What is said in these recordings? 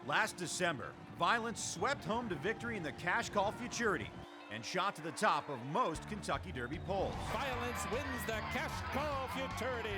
Last December, Violence swept home to victory in the Cash Call Futurity and shot to the top of most Kentucky Derby polls. Violence wins the Cash Call Futurity.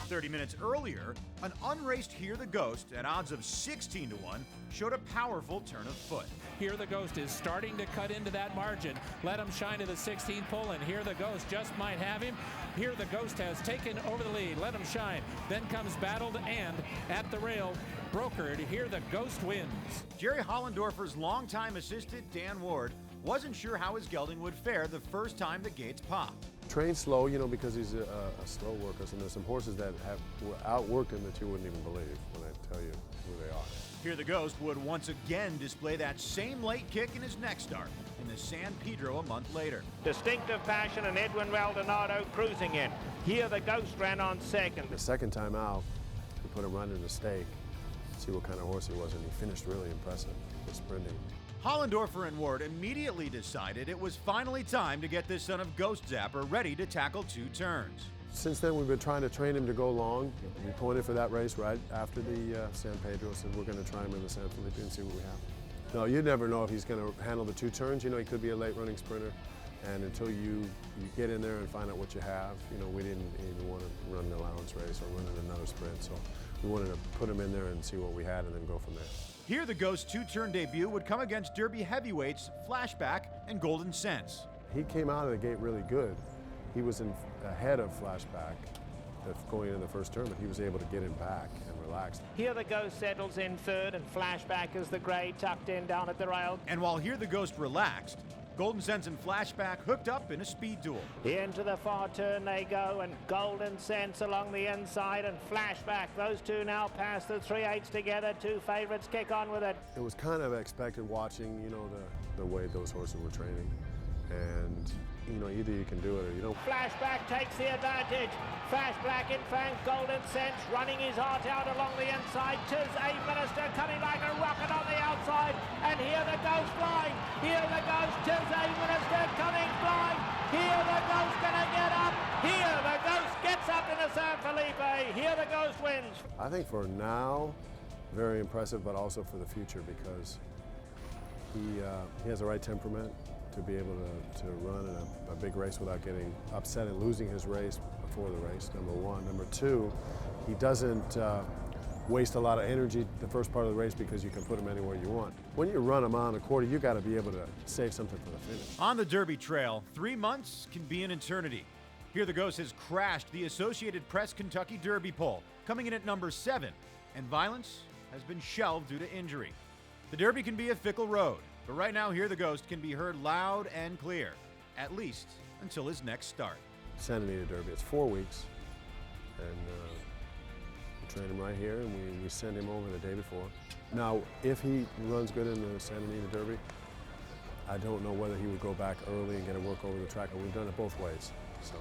30 minutes earlier, an unraced Hear the Ghost at odds of 16 to 1 showed a powerful turn of foot. Hear the Ghost is starting to cut into that margin. Let him shine to the 16th pole, and Hear the Ghost just might have him. Hear the Ghost has taken over the lead. Let him shine. Then comes Battled, and at the rail, brokered, Hear the Ghost wins. Jerry Hollendorfer's longtime assistant, Dan Ward, wasn't sure how his gelding would fare the first time the gates popped. Train slow, you know, because he's a slow worker, and there's some horses that have outworked him that you wouldn't even believe when I tell you who they are. Hear the Ghost would once again display that same late kick in his next start in the San Pedro a month later. Distinctive Passion and Edwin Maldonado cruising in. Hear the Ghost ran on second. The second time out, we put him right in the stake, see what kind of horse he was, and he finished really impressive with sprinting. Hollendorfer and Ward immediately decided it was finally time to get this son of Ghost Zapper ready to tackle 2 turns. Since then, we've been trying to train him to go long. We pointed for that race right after the San Pedro, said we're going to try him in the San Felipe and see what we have. No, you never know if he's going to handle the 2 turns. You know, he could be a late running sprinter. And until you get in there and find out what you have, you know, we didn't even want to run an allowance race or run another sprint. So we wanted to put him in there and see what we had and then go from there. Hear the Ghost's 2-turn debut would come against Derby heavyweights Flashback and Golden Sense. He came out of the gate really good. He was ahead of Flashback going into the first turn, but he was able to get him back and relax. Hear the Ghost settles in third, and Flashback is the grey tucked in down at the rail. And while Hear the Ghost relaxed, Golden Sense and Flashback hooked up in a speed duel. Into the far turn they go, and Golden Sense along the inside, and Flashback. Those two now pass the 3/8 together. 2 favourites kick on with it. It was kind of expected watching, you know, the way those horses were training. And, you know, either you can do it or you don't. Flashback takes the advantage. Flashback in front, Golden Sense running his heart out along the inside. 'Tis a Minister coming like a rocket on the outside. And Hear the Ghost flying. Hear the Ghost, 'tis a Minister coming flying. Hear the Ghost gonna get up. Hear the Ghost gets up in the San Felipe. Hear the Ghost wins. I think for now, very impressive, but also for the future because he has the right temperament to be able to run in a big race without getting upset and losing his race before the race, number one. Number two, he doesn't waste a lot of energy the first part of the race because you can put him anywhere you want. When you run a mile and a quarter, you got to be able to save something for the finish. On the Derby trail, 3 months can be an eternity. Hear the Ghost has crashed the Associated Press Kentucky Derby poll, coming in at number 7, and Violence has been shelved due to injury. The Derby can be a fickle road, but right now Hear the Ghost can be heard loud and clear, at least until his next start. Santa Anita Derby, it's 4 weeks, and we train him right here, and we send him over the day before. Now, if he runs good in the Santa Anita Derby, I don't know whether he would go back early and get a work over the track, but we've done it both ways. So